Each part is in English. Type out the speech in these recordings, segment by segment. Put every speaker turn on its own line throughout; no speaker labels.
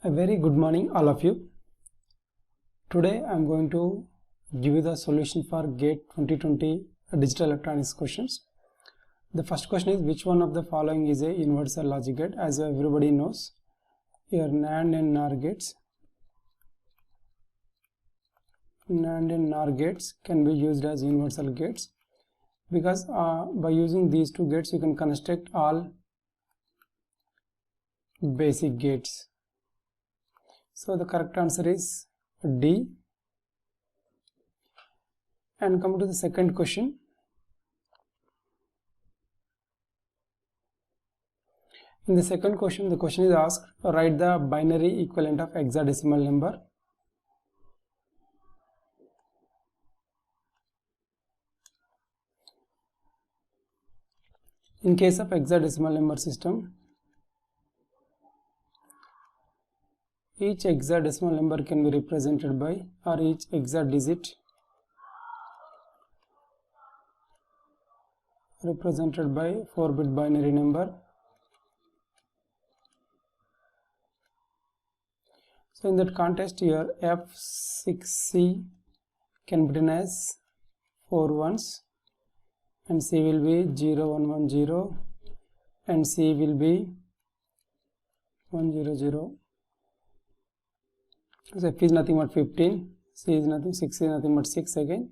A very good morning all of you. Today I am going to give you the solution for GATE 2020 digital electronics questions. The first question is, which one of the following is a universal logic gate? As everybody knows, here NAND and NOR gates can be used as universal gates because by using these two gates you can construct all basic gates. So the correct answer is D. And come to the second question. In the second question, the question is asked, write the binary equivalent of hexadecimal number. In case of hexadecimal number system, each hexadecimal number can be represented by, or each hexadigit represented by 4-bit binary number. So in that context, here F6C can be written as 4 ones and C will be 0110 and C will be 100. So F is nothing but 15, C is nothing, 6 is nothing but 6 again,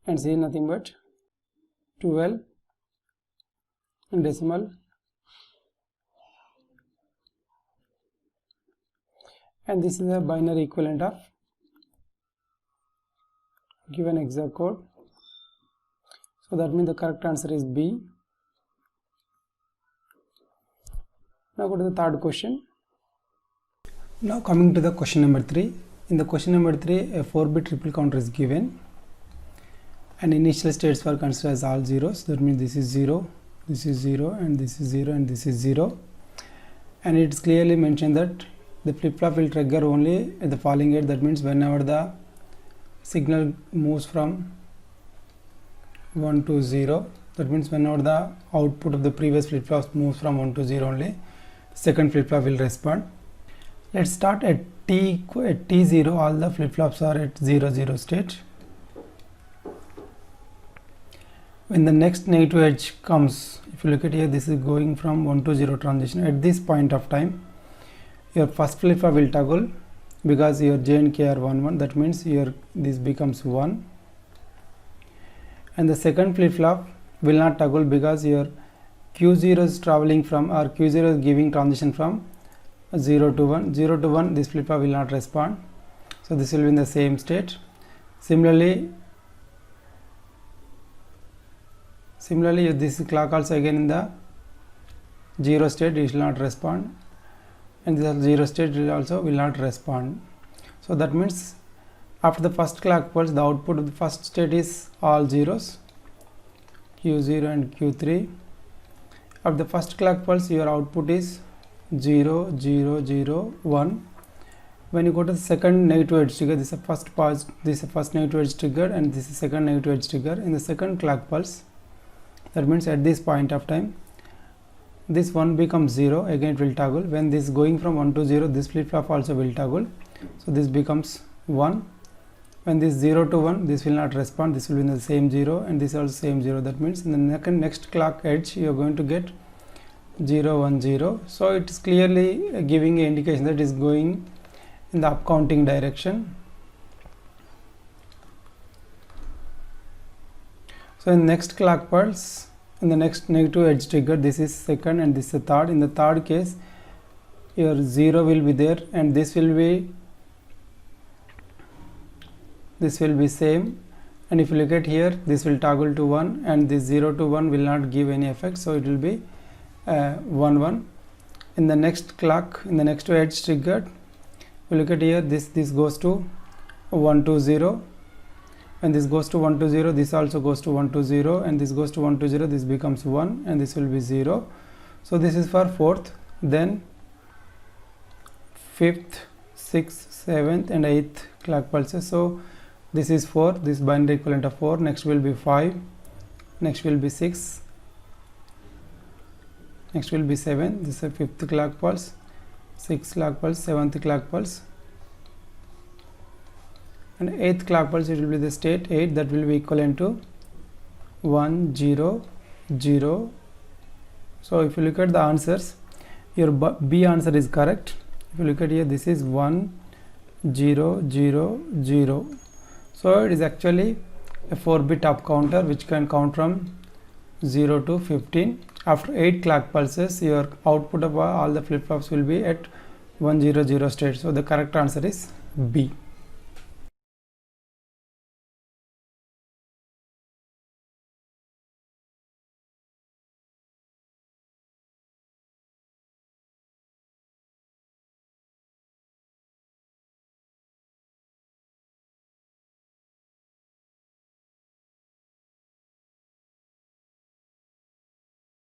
and C is nothing but 12 in decimal, and this is a binary equivalent of given hexacode. So that means the correct answer is B. Now go to the third question. Now coming to the question number 3. In the question number 3, a 4-bit triple counter is given and initial states were considered as all zeros. That means this is 0, this is 0, and this is 0, and this is 0. And it's clearly mentioned that the flip-flop will trigger only at the falling edge. That means whenever the signal moves from 1 to 0, that means whenever the output of the previous flip-flop moves from 1 to 0 only, second flip-flop will respond. Let's start at T0, all the flip-flops are at 0, 0 state. When the next negative edge comes, if you look at here, this is going from 1 to 0 transition. At this point of time, your first flip-flop will toggle because your J and K are 1, 1. That means here this becomes 1. And the second flip-flop will not toggle because your Q0 is traveling from, or Q0 is giving transition from 0 to 1. 0 to 1, this flip-flop will not respond. So this will be in the same state. Similarly, this clock also again in the 0 state, it will not respond. And this 0 state also will not respond. So that means after the first clock pulse, the output of the first state is all zeros, Q0 and Q3. After the first clock pulse, your output is 0, 0, 0, 1. When you go to the second negative edge trigger, this is the first pulse, this is the first negative edge trigger, and this is second negative edge trigger. In the second clock pulse, that means at this point of time, this 1 becomes 0, again it will toggle. When this going from 1 to 0, this flip-flop also will toggle. So this becomes 1. When this 0 to 1, this will not respond, this will be in the same 0, and this also same 0. That means in the next clock edge, you are going to get 0, 1, 0. So it is clearly giving an indication that it is going in the upcounting direction. So in next clock pulse, in the next negative edge trigger, this is second and this is third. In the third case, your 0 will be there and this will be same, and if you look at here, this will toggle to 1 and this 0 to 1 will not give any effect, so it will be 1, 1. In the next clock, in the next edge triggered, you look at here, this goes to 1 to 0. When this goes to 1 to 0, this also goes to 1 to 0, and this goes to 1 to 0, this becomes 1 and this will be 0. So this is for 4th, then 5th, 6th, 7th and 8th clock pulses. So this is 4, this binary equivalent of 4, next will be 5, next will be 6, next will be 7, this is a 5th clock pulse, 6th clock pulse, 7th clock pulse, and 8th clock pulse. It will be the state 8, that will be equivalent to 1 0 0. So if you look at the answers, your B answer is correct. If you look at here, this is 1 0 0 0. So it is actually a 4-bit up counter which can count from 0 to 15. After 8 clock pulses, your output of all the flip-flops will be at 1 0 0 state. So the correct answer is B.